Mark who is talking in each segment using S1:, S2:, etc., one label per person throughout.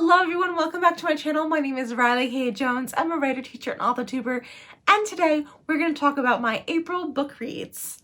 S1: Hello everyone, welcome back to my channel. My name is Riley Hay Jones. I'm a writer, teacher, and author tuber, and today we're going to talk about my April book reads.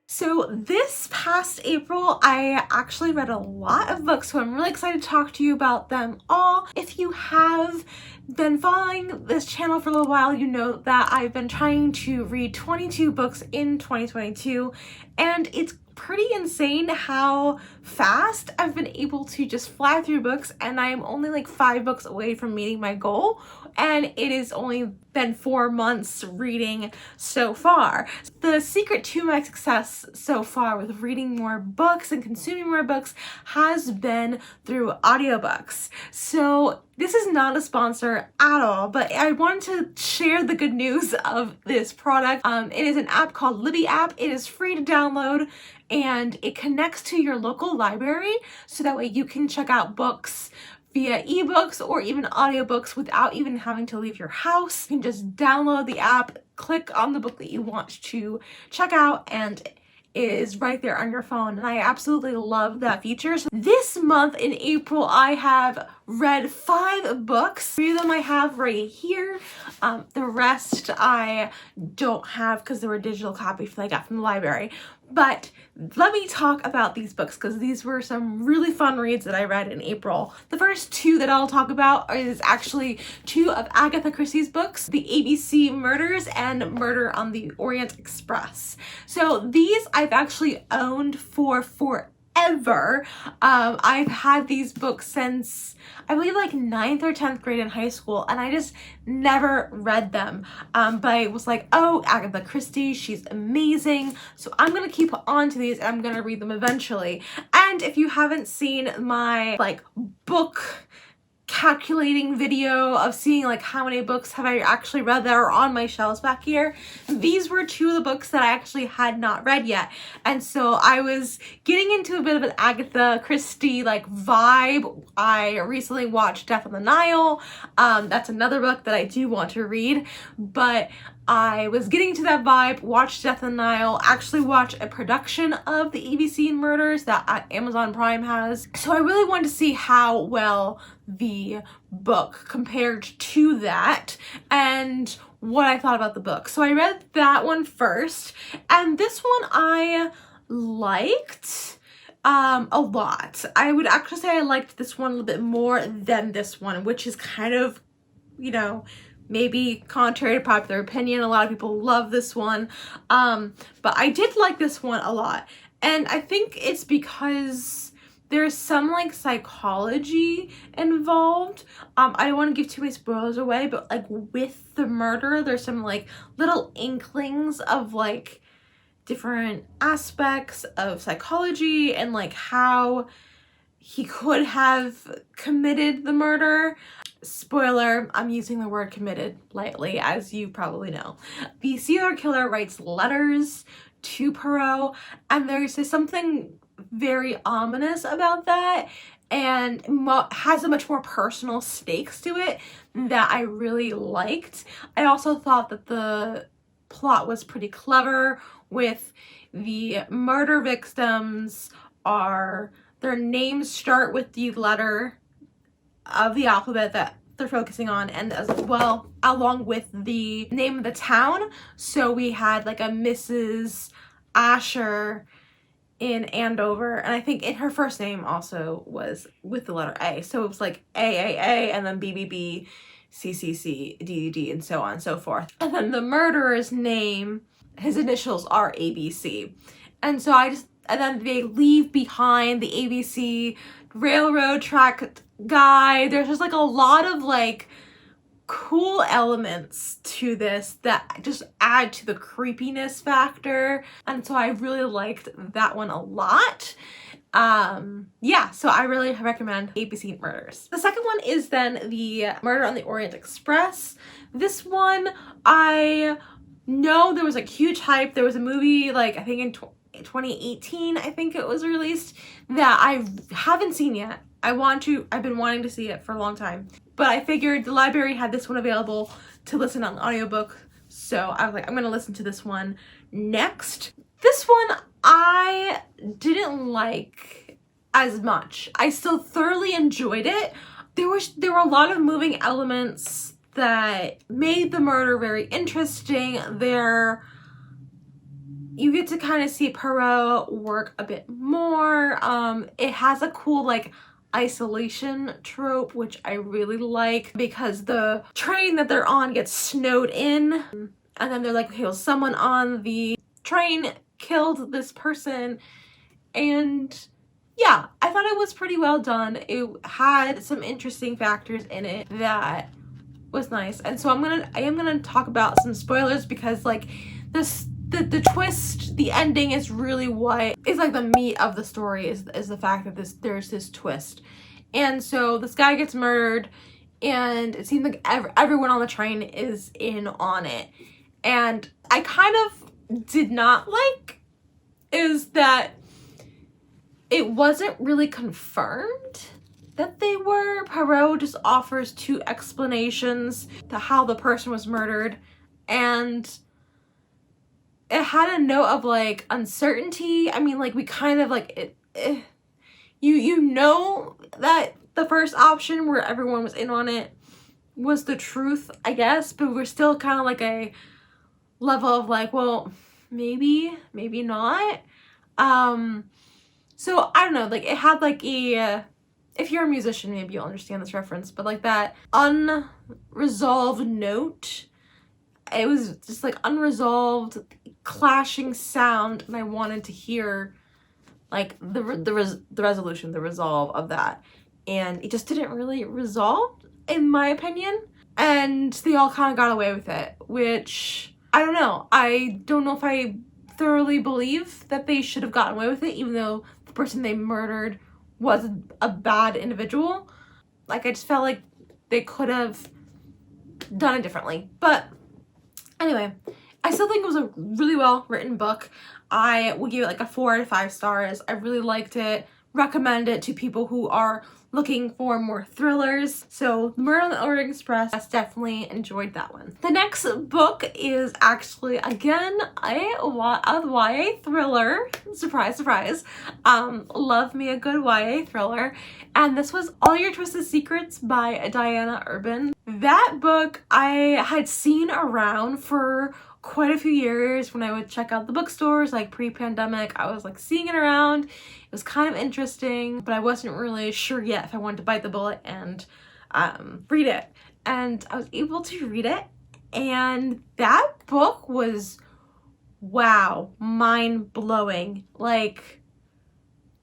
S1: So this past April, I actually read a lot of books, so I'm really excited to talk to you about them all. If you have been following this channel for a little while, you know that I've been trying to read 22 books in 2022, and it's pretty insane how fast I've been able to just fly through books, and I'm only like 5 books away from meeting my goal, and it has only been 4 months reading so far. The secret to my success so far with reading more books and consuming more books has been through audiobooks. So this is not a sponsor at all, but I wanted to share the good news of this product. It is an app called Libby App. It is free to download and it connects to your local library so that way you can check out books via ebooks or even audiobooks without even having to leave your house. You can just download the app, click on the book that you want to check out, and it is right there on your phone, and I absolutely love that feature. So this month in April, I have read 5 books. 3 of them I have right here. The rest I don't have because they were digital copies that I got from the library. But let me talk about these books because these were some really fun reads that I read in April. The first 2 that I'll talk about is actually 2 of Agatha Christie's books, The A.B.C. Murders and Murder on the Orient Express. So these I've actually owned for forever. I've had these books since I believe like 9th or 10th grade in high school, and I just never read them. But I was like, oh, Agatha Christie, she's amazing. So I'm gonna keep on to these and I'm gonna read them eventually. And if you haven't seen my like book calculating video of seeing like how many books have I actually read that are on my shelves back here, these were 2 of the books that I actually had not read yet, and so I was getting into a bit of an Agatha Christie like vibe. I recently watched Death on the Nile. That's another book that I do want to read, but I was getting to that vibe, watched Death on the Nile, actually watched a production of the A.B.C. Murders that Amazon Prime has. So I really wanted to see how well the book compared to that and what I thought about the book. So I read that one first, and this one I liked a lot. I would actually say I liked this one a little bit more than this one, which is kind of, you know, maybe contrary to popular opinion. A lot of people love this one, but I did like this one a lot, and I think it's because there's some like psychology involved. I don't want to give too many spoilers away, but like with the murder, there's some like little inklings of like different aspects of psychology and like how he could have committed the murder. Spoiler, I'm using the word committed lightly, as you probably know. The serial killer writes letters to Poirot, and there's just something very ominous about that, and has a much more personal stakes to it that I really liked. I also thought that the plot was pretty clever with the murder victims their names start with the letter of the alphabet that they're focusing on, and as well along with the name of the town. So we had like a Mrs. Asher in Andover, and I think her first name also was with the letter A, so it was like AAA and then BBB, CCC, DDD, and so on and so forth. And then the murderer's name, his initials are ABC, and so and then they leave behind the ABC railroad track guy. There's just like a lot of like cool elements to this that just add to the creepiness factor, and so I really liked that one a lot. Yeah, so I really recommend A.B.C. Murders. The second one is then the Murder on the Orient Express. This one, I know there was like huge hype. There was a movie like I think in 2018, I think it was released, that I haven't seen yet. I've been wanting to see it for a long time, but I figured the library had this one available to listen on audiobook, so I was like, I'm gonna listen to this one next. This one I didn't like as much. I still thoroughly enjoyed it. There were a lot of moving elements that made the murder very interesting. You get to kind of see Poirot work a bit more. It has a cool like isolation trope, which I really like, because the train that they're on gets snowed in, and then they're like, okay, well, someone on the train killed this person. And yeah, I thought it was pretty well done. It had some interesting factors in it that was nice. And so I am gonna talk about some spoilers, because like the twist, the ending is really what is like the meat of the story, is the fact that there's this twist. And so this guy gets murdered, and it seems like everyone on the train is in on it. And I kind of did not like is that it wasn't really confirmed that they were. Poirot just offers 2 explanations to how the person was murdered, and it had a note of like uncertainty. I mean, like, we kind of like it, you know that the first option where everyone was in on it was the truth, I guess, but we're still kind of like a level of like, well, maybe not. So I don't know, like, it had like a, if you're a musician, maybe you'll understand this reference, but like that unresolved note, it was just like unresolved clashing sound, and I wanted to hear like the resolution, the resolve of that, and it just didn't really resolve, in my opinion. And they all kind of got away with it, which I don't know. I don't know if I thoroughly believe that they should have gotten away with it, even though the person they murdered was a bad individual. Like, I just felt like they could have done it differently. But anyway, I still think it was a really well written book. I would give it like a 4 out of 5 stars. I really liked it. Recommend it to people who are looking for more thrillers. So Murder on the Orient Express, I definitely enjoyed that one. The next book is actually, again, a YA thriller. Surprise, surprise. Love me a good YA thriller. And this was All Your Twisted Secrets by Diana Urban. That book I had seen around for quite a few years when I would check out the bookstores, like pre-pandemic. I was like seeing it around. It was kind of interesting, but I wasn't really sure yet if I wanted to bite the bullet and read it. And I was able to read it, and that book was, wow, mind-blowing. Like,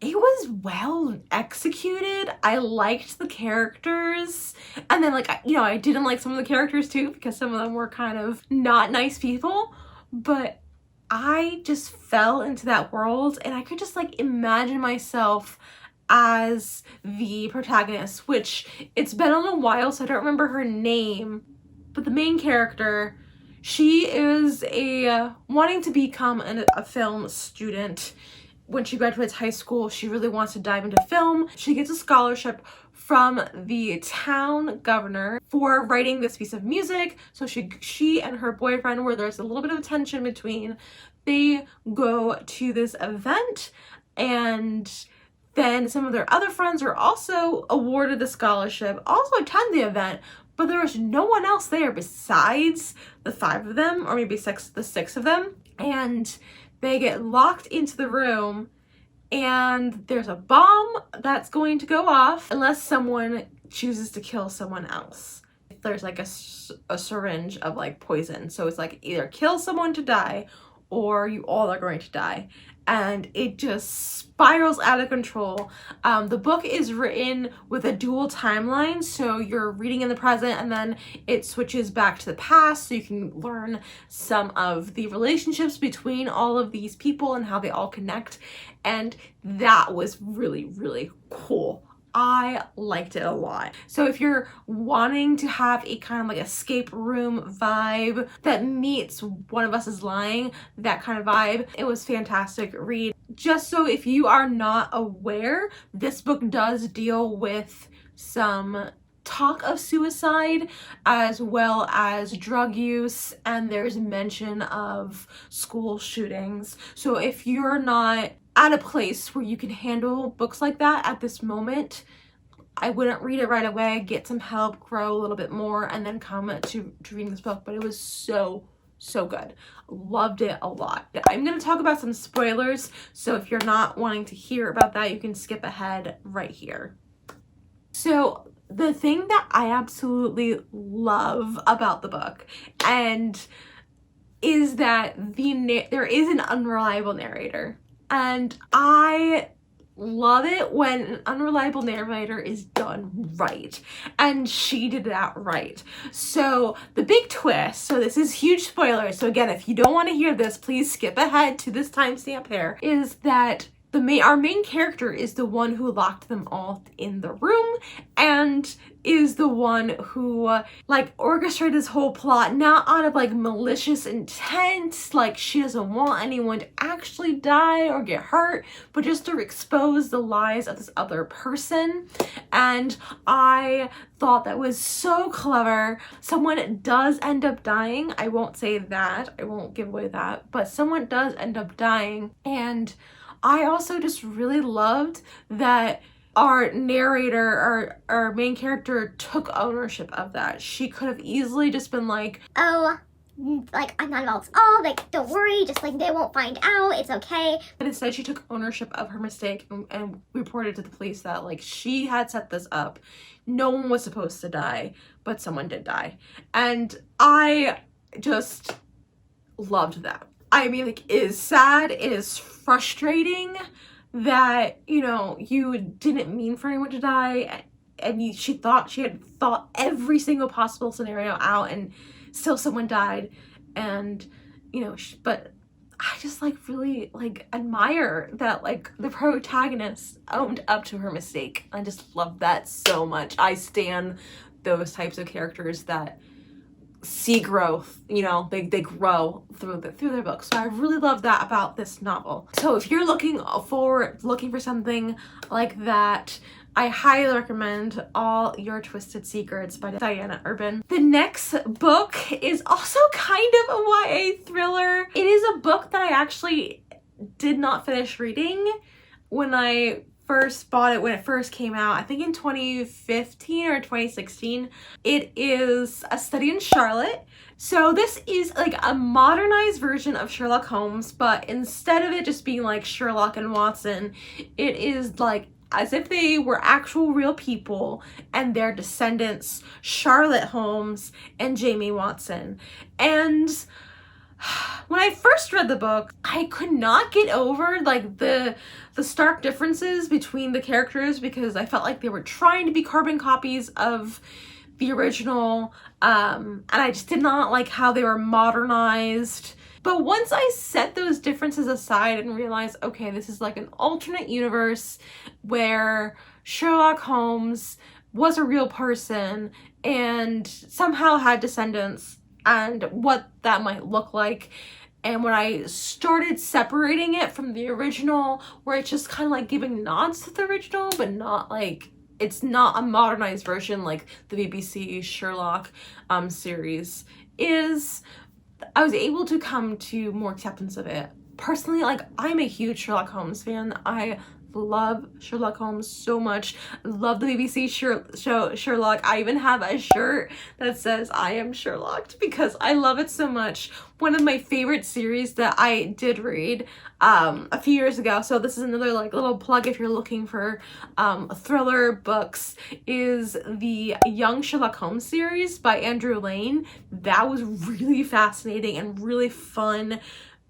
S1: it was well executed. I liked the characters. And then, like, you know, I didn't like some of the characters too, because some of them were kind of not nice people. But I just fell into that world, and I could just like imagine myself as the protagonist, which it's been a little while, so I don't remember her name. But the main character, she is wanting to become a film student. When she graduates high school, she really wants to dive into film. She gets a scholarship from the town governor for writing this piece of music. So she and her boyfriend, where there's a little bit of tension between, they go to this event, and then some of their other friends are also awarded the scholarship, also attend the event, but there was no one else there besides the 5 of them, or maybe the 6 of them. And they get locked into the room, and there's a bomb that's going to go off unless someone chooses to kill someone else. There's like a syringe of like poison. So it's like either kill someone to die, or you all are going to die. And it just spirals out of control. The book is written with a dual timeline, so you're reading in the present and then it switches back to the past, so you can learn some of the relationships between all of these people and how they all connect. And that was really, really cool. I liked it a lot. So if you're wanting to have a kind of like escape room vibe that meets One of Us is Lying, that kind of vibe, it was fantastic read. Just so if you are not aware, this book does deal with some talk of suicide as well as drug use, and there's mention of school shootings. So if you're not at a place where you can handle books like that at this moment, I wouldn't read it right away. Get some help, grow a little bit more, and then come to reading this book. But it was so good. Loved it a lot. I'm going to talk about some spoilers, so if you're not wanting to hear about that, you can skip ahead right here. So the thing that I absolutely love about the book and is that there is an unreliable narrator, and I love it when an unreliable narrator is done right, and she did that right. So the big twist, so this is huge spoilers, so again, if you don't want to hear this, please skip ahead to this timestamp here, is that our main character is the one who locked them all in the room and is the one who like orchestrated this whole plot, not out of like malicious intent, like she doesn't want anyone to actually die or get hurt, but just to expose the lies of this other person. And I thought that was so clever. Someone does end up dying. I won't say that, I won't give away that, but someone does end up dying. And I also just really loved that our narrator, our main character, took ownership of that. She could have easily just been like,
S2: oh, like, I'm not involved at all, like, don't worry, just like, they won't find out, it's okay.
S1: But instead she took ownership of her mistake and reported to the police that like she had set this up. No one was supposed to die, but someone did die. And I just loved that. I mean, like, it is sad, it is frustrating that, you know, you didn't mean for anyone to die, and she had thought every single possible scenario out, and still someone died. And, you know, but I just like really like admire that like the protagonist owned up to her mistake. I just love that so much. I stan those types of characters that see growth, you know, they grow through their books. So I really love that about this novel. So if you're looking for something like that, I highly recommend All Your Twisted Secrets by Diana Urban. The next book is also kind of a YA thriller. It is a book that I actually did not finish reading when I first bought it when it first came out, I think in 2015 or 2016. It is A Study in Scarlet. So this is like a modernized version of Sherlock Holmes, but instead of it just being like Sherlock and Watson, it is like as if they were actual real people and their descendants, Charlotte Holmes and Jamie Watson. And when I first read the book, I could not get over like the stark differences between the characters, because I felt like they were trying to be carbon copies of the original, and I just did not like how they were modernized. But once I set those differences aside and realized, okay, this is like an alternate universe where Sherlock Holmes was a real person and somehow had descendants, and what that might look like. And when I started separating it from the original, where it's just kind of like giving nods to the original, but not like, it's not a modernized version like the BBC Sherlock series is, I was able to come to more acceptance of it. Personally, like, I'm a huge Sherlock Holmes fan. I love Sherlock Holmes so much. I love the BBC show Sherlock. I even have a shirt that says I am Sherlocked because I love it so much. One of my favorite series that I did read a few years ago, so this is another like little plug if you're looking for thriller books, is the Young Sherlock Holmes series by Andrew Lane. That was really fascinating and really fun,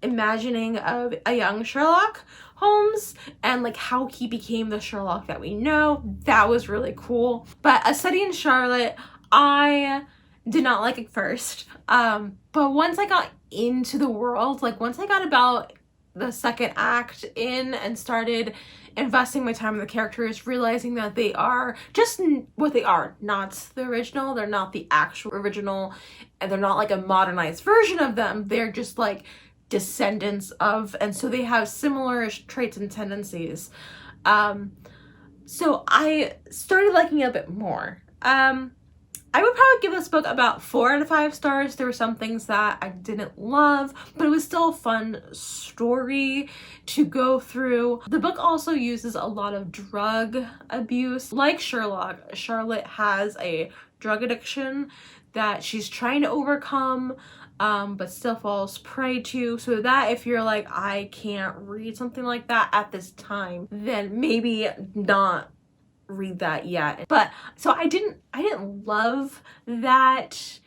S1: imagining of a young Sherlock Holmes and like how he became the Sherlock that we know. That was really cool. But A Study in Scarlet, I did not like at first, but once I got into the world, like once I got about the second act in and started investing my time in the characters, realizing that they are just what they are, not the original. They're not the actual original, and they're not like a modernized version of them. They're just like descendants of, and so they have similar traits and tendencies. So I started liking it a bit more. I would probably give this book about 4 out of 5 stars. There were some things that I didn't love, but it was still a fun story to go through. The book also uses a lot of drug abuse. Like Sherlock, Charlotte has a drug addiction that she's trying to overcome, but still falls prey to. So that if you're like, I can't read something like that at this time, then maybe not read that yet. But so I didn't love that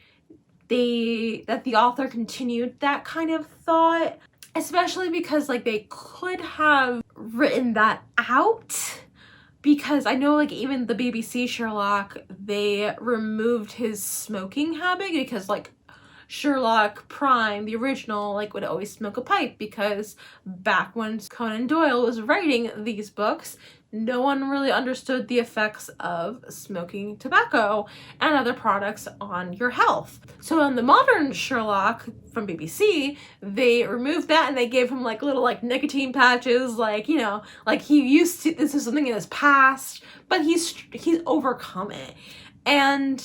S1: the author continued that kind of thought, especially because like they could have written that out, because I know like even the BBC Sherlock, they removed his smoking habit, because like Sherlock Prime, the original, like would always smoke a pipe, because back when Conan Doyle was writing these books, no one really understood the effects of smoking tobacco and other products on your health. So in the modern Sherlock from BBC, they removed that and they gave him like little like nicotine patches, like, you know, like he used to, this is something in his past, but he's overcome it. And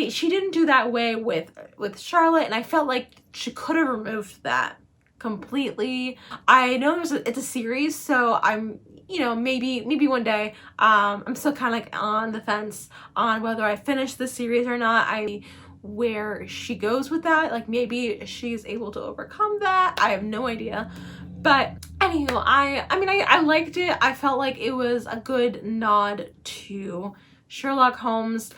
S1: she didn't do that way with Charlotte, and I felt like she could have removed that completely. I know it's a series, so I'm, you know, maybe one day, I'm still kind of like on the fence on whether I finish the series or not. Where she goes with that, like maybe she's able to overcome that. I have no idea. But anywho, I liked it. I felt like it was a good nod to Sherlock Holmes.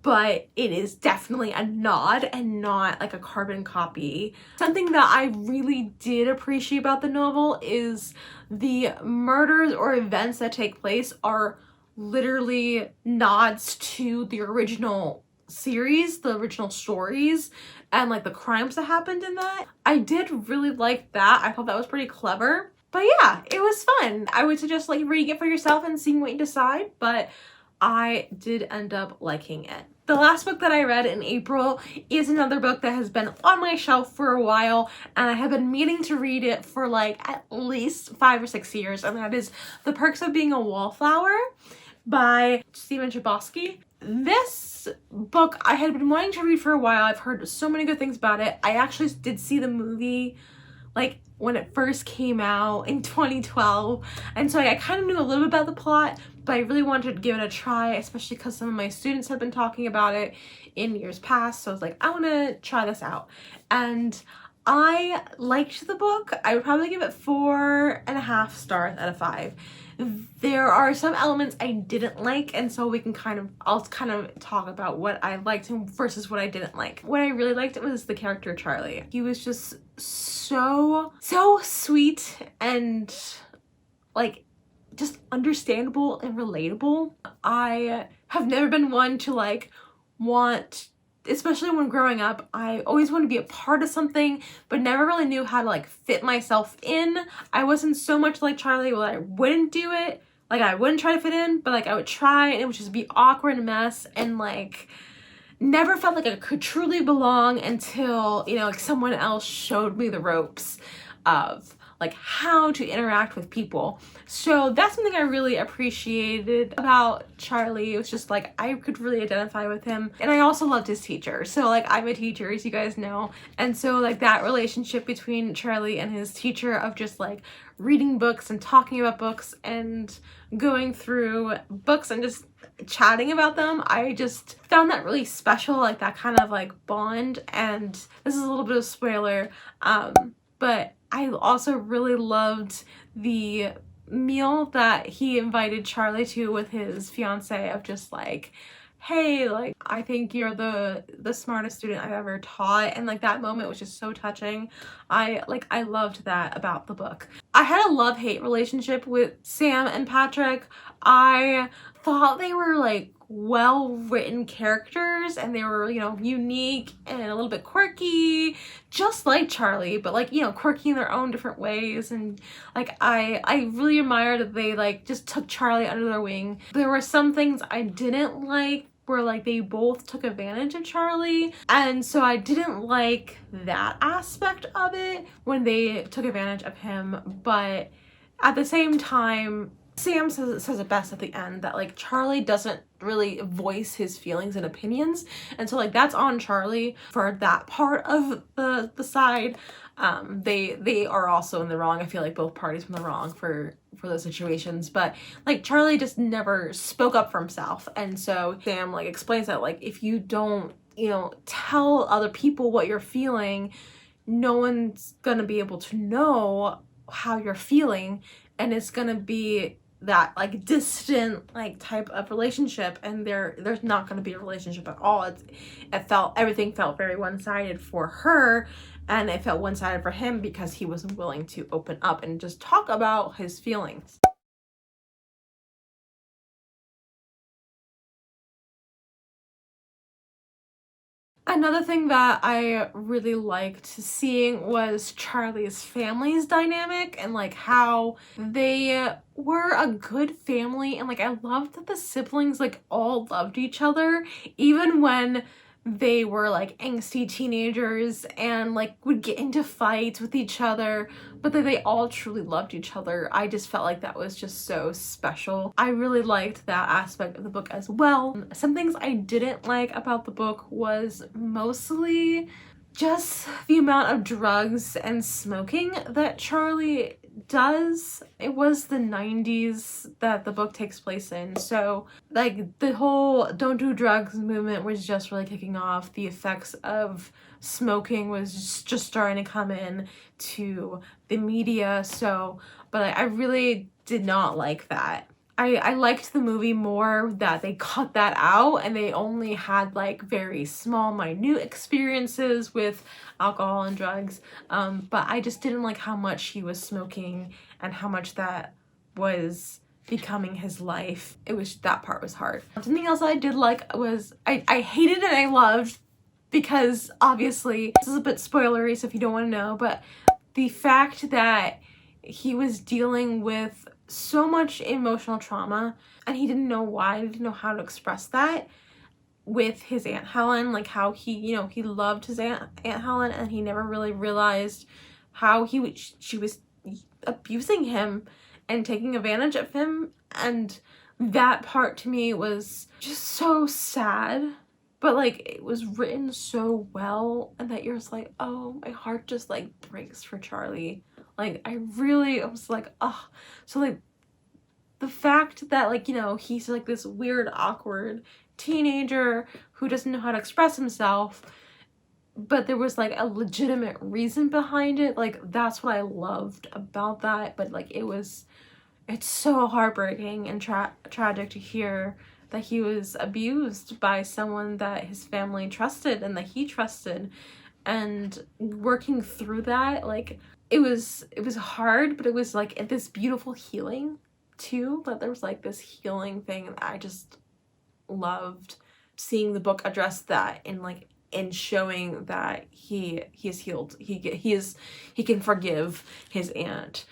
S1: But it is definitely a nod and not like a carbon copy. Something that I really did appreciate about the novel is the murders or events that take place are literally nods to the original series, the original stories, and like the crimes that happened in that. I did really like that. I thought that was pretty clever. But yeah, it was fun. I would suggest like reading it for yourself and seeing what you decide, but I did end up liking it. The last book that I read in April is another book that has been on my shelf for a while, and I have been meaning to read it for like at least 5 or 6 years, and that is The Perks of Being a Wallflower by Stephen Chbosky. This book I had been wanting to read for a while. I've heard so many good things about it. I actually did see the movie like when it first came out in 2012, and so I kind of knew a little bit about the plot, but I really wanted to give it a try, especially because some of my students had been talking about it in years past. So I was like, I want to try this out, and I liked the book. I would probably give it 4.5 stars out of 5. There are some elements I didn't like, and so I'll kind of talk about what I liked versus what I didn't like. What I really liked was the character Charlie. He was just so sweet and like just understandable and relatable. I have never been one to like want, especially when growing up, I always wanted to be a part of something, but never really knew how to like fit myself in. I wasn't so much like Charlie where I wouldn't do it. Like I wouldn't try to fit in, but like I would try, and it would just be awkward and a mess, and like never felt like I could truly belong until, you know, like someone else showed me the ropes of like how to interact with people. So that's something I really appreciated about Charlie. It was just like I could really identify with him, and I also loved his teacher. So like I'm a teacher, as you guys know, and so like that relationship between Charlie and his teacher of just like reading books and talking about books and going through books and just chatting about them, I just found that really special, like that kind of like bond. And this is a little bit of spoiler, but I also really loved the meal that he invited Charlie to with his fiance, of just like, hey, like I think you're the smartest student I've ever taught, and like that moment was just so touching. I loved that about the book. I had a love-hate relationship with Sam and Patrick. I thought they were like well-written characters, and they were, you know, unique and a little bit quirky, just like Charlie, but like, you know, quirky in their own different ways. And like I really admired that they like just took Charlie under their wing. There were some things I didn't like where like they both took advantage of Charlie, and so I didn't like that aspect of it when they took advantage of him. But at the same time, Sam says it best at the end, that like Charlie doesn't really voice his feelings and opinions, and so like that's on Charlie for that part of the side. They are also in the wrong. I feel like both parties were in the wrong for those situations, but like Charlie just never spoke up for himself, and so Sam like explains that like if you don't, you know, tell other people what you're feeling, no one's gonna be able to know how you're feeling, and it's gonna be that like distant like type of relationship, and there's not going to be a relationship at all. Everything felt very one-sided for her, and it felt one-sided for him because he wasn't willing to open up and just talk about his feelings. Another thing that I really liked seeing was Charlie's family's dynamic, and like how they were a good family, and like I loved that the siblings like all loved each other, even when they were like angsty teenagers and like would get into fights with each other, but that they all truly loved each other. I just felt like that was just so special. I really liked that aspect of the book as well. Some things I didn't like about the book was mostly just the amount of drugs and smoking that Charlie does. It was the 90s that the book takes place in, so like the whole don't do drugs movement was just really kicking off. The effects of smoking was just starting to come in to the media, so but I really did not like that. I liked the movie more that they cut that out and they only had like very small, minute experiences with alcohol and drugs. But I just didn't like how much he was smoking and how much that was becoming his life. That part was hard. Something else I did like was, I hated and I loved, because obviously this is a bit spoilery, so if you don't want to know, but the fact that he was dealing with so much emotional trauma and he didn't know why, he didn't know how to express that with his Aunt Helen, like how he, you know, he loved his Aunt Helen and he never really realized how she was abusing him and taking advantage of him, and that part to me was just so sad. But like it was written so well, and that you're just like, oh, my heart just like breaks for Charlie. Like I was like, oh. So like the fact that like, you know, he's like this weird awkward teenager who doesn't know how to express himself, but there was like a legitimate reason behind it, like that's what I loved about that. But like it's so heartbreaking and tragic to hear that he was abused by someone that his family trusted and that he trusted, and working through that, like it was hard, but it was like this beautiful healing too. But there was like this healing thing, and I just loved seeing the book address that in showing that he is healed, he can forgive his aunt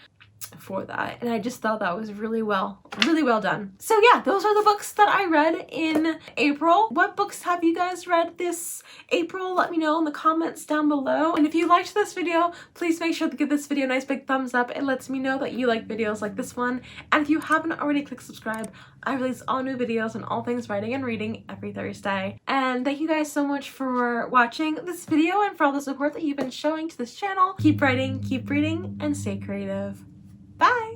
S1: for that. And I just thought that was really well done. So yeah, those are the books that I read in April. What books have you guys read this April? Let me know in the comments down below. And if you liked this video, please make sure to give this video a nice big thumbs up. It lets me know that you like videos like this one. And if you haven't already, click subscribe. I release all new videos on all things writing and reading every Thursday. And thank you guys so much for watching this video and for all the support that you've been showing to this channel. Keep writing, keep reading, and stay creative. Bye!